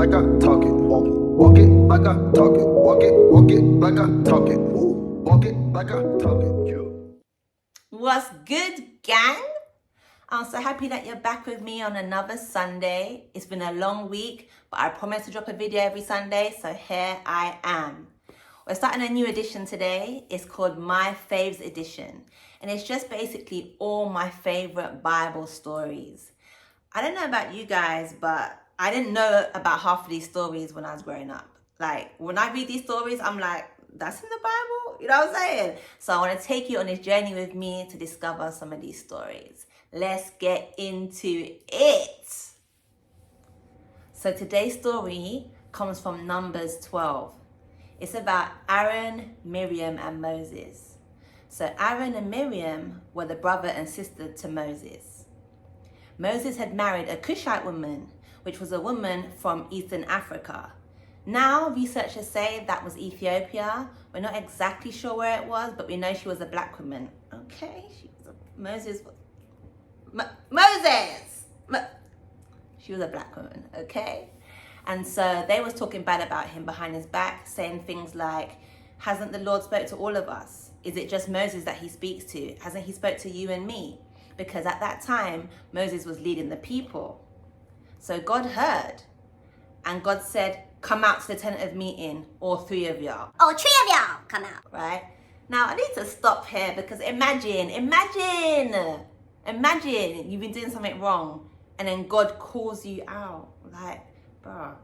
like I talk it. Walk it like I talk it. Walk it like I talk it. Walk it like I talk it. What's good, gang? I'm so happy that you're back with me on another Sunday. It's been a long week, but I promise to drop a video every Sunday, so here I am. We're starting a new edition today. It's called My Faves Edition, and it's just basically all my favorite Bible stories. I don't know about you guys, but I didn't know about half of these stories when I was growing up. Like, when I read these stories, I'm like, that's in the Bible? You know what I'm saying? So I want to take you on this journey with me to discover some of these stories. Let's get into it. So today's story comes from Numbers 12. It's about Aaron, Miriam, and Moses. So Aaron and Miriam were the brother and sister to Moses. Moses had married a Cushite woman, which was a woman from Eastern Africa. Now, researchers say that was Ethiopia. We're not exactly sure where it was, but we know she was a black woman. Okay, Moses. She was a black woman, okay? And so they was talking bad about him behind his back, saying things like, hasn't the Lord spoke to all of us? Is it just Moses that he speaks to? Hasn't he spoke to you and me? Because at that time, Moses was leading the people. So God heard, and God said, come out to the tent of meeting, all three of y'all. All three of y'all come out. Right? Now, I need to stop here because imagine you've been doing something wrong and then God calls you out. Like, bro,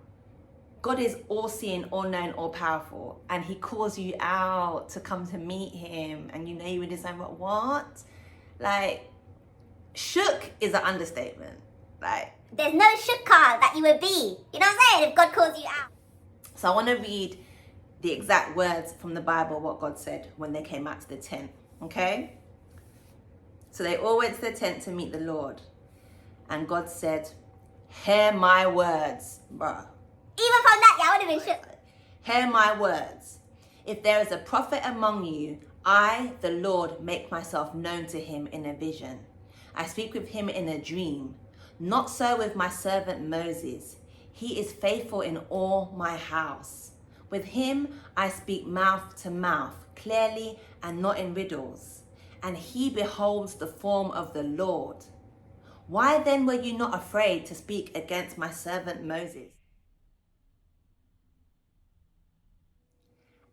God is all-seeing, all-knowing, all-powerful, and he calls you out to come to meet him, and you know you were just like, what? Like, shook is an understatement. Like, there's no shook car that you would be. You know what I'm saying? If God calls you out. So I want to read the exact words from the Bible, what God said when they came out to the tent, okay? So they all went to the tent to meet the Lord. And God said, hear my words, bruh. Even from that, yeah, I would have been shook. Hear my words. If there is a prophet among you, I, the Lord, make myself known to him in a vision. I speak with him in a dream. Not so with my servant Moses. He is faithful in all my house. With him I speak mouth to mouth, clearly and not in riddles. And he beholds the form of the Lord. Why then were you not afraid to speak against my servant Moses?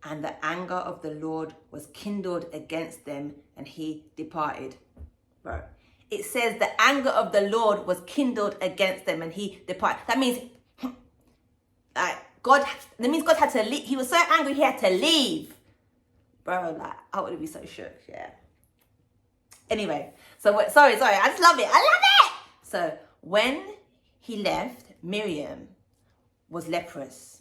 And the anger of the Lord was kindled against them, and he departed. Bro. It says the anger of the Lord was kindled against them and he departed. That means God had to leave. He was so angry he had to leave. Bro, like, I would be so shook, yeah. Anyway, so sorry, I just love it. I love it! So when he left, Miriam was leprous.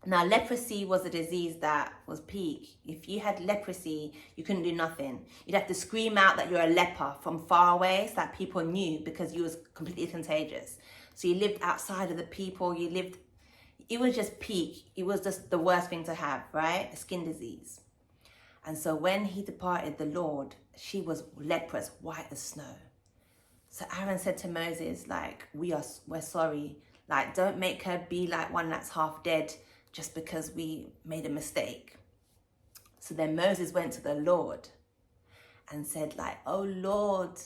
Now, leprosy was a disease that was peak. If you had leprosy, you couldn't do nothing. You'd have to scream out that you're a leper from far away so that people knew, because you was completely contagious. So you lived outside of the people, it was just peak. It was just the worst thing to have, right? A skin disease. And so when he departed, the Lord, she was leprous, white as snow. So Aaron said to Moses, like, we're sorry. Like, don't make her be like one that's half dead, just because we made a mistake. So then Moses went to the Lord and said, like, oh Lord,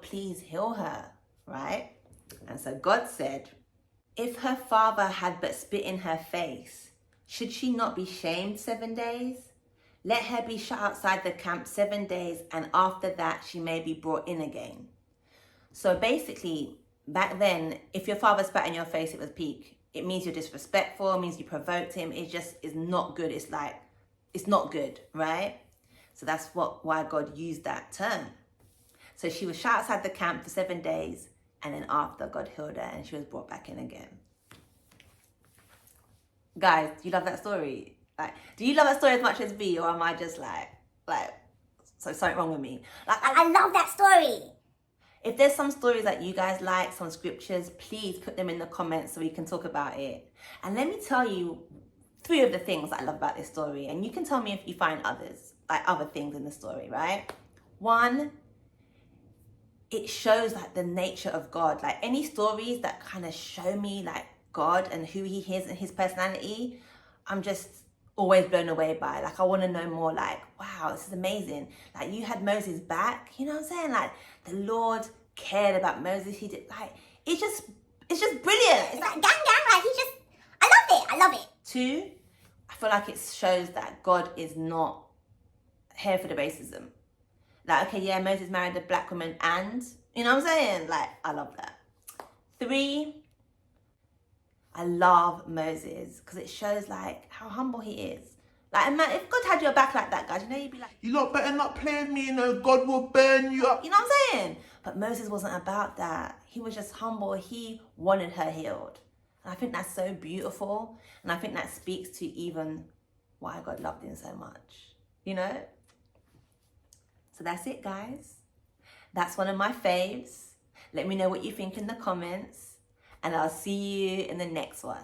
please heal her, right? And so God said, if her father had but spit in her face, should she not be shamed 7 days? Let her be shut outside the camp 7 days, and after that she may be brought in again. So basically, back then, if your father spat in your face, it was peak. It means you're disrespectful, it means you provoked him. It just is not good. It's like, it's not good, right? So that's why God used that term. So she was shut outside the camp for 7 days, and then after, God healed her and she was brought back in again. Guys, do you love that story? Like, do you love that story as much as me, or am I just like, so something wrong with me? Like, I love that story. If there's some stories that you guys like, some scriptures, please put them in the comments so we can talk about it. And let me tell you 3 of the things that I love about this story. And you can tell me if you find others, like other things in the story, right? 1, it shows like the nature of God. Like any stories that kind of show me like God and who he is and his personality, I'm just always blown away by. Like, I want to know more. Like, wow, this is amazing. Like, you had Moses back. You know what I'm saying? Like, the Lord cared about Moses. He did, like, it's just brilliant. It's like gang, like I love it. 2, I feel like it shows that God is not here for the racism. Like, okay, yeah, Moses married a black woman and, you know what I'm saying? Like, I love that. 3, I love Moses because it shows like how humble he is. Like, man, if God had your back like that, guys, you know, you'd be like, You lot better not play with me, you know, God will burn you up. you know what I'm saying? But Moses wasn't about that. He was just humble. He wanted her healed. And I think that's so beautiful. And I think that speaks to even why God loved him so much, you know? So that's it, guys. That's one of my faves. Let me know what you think in the comments. And I'll see you in the next one.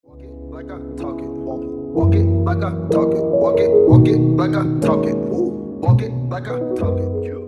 Walk it like I talk it. Walk it like I talk it. Walk it like I talk it. Walk it like I talk it.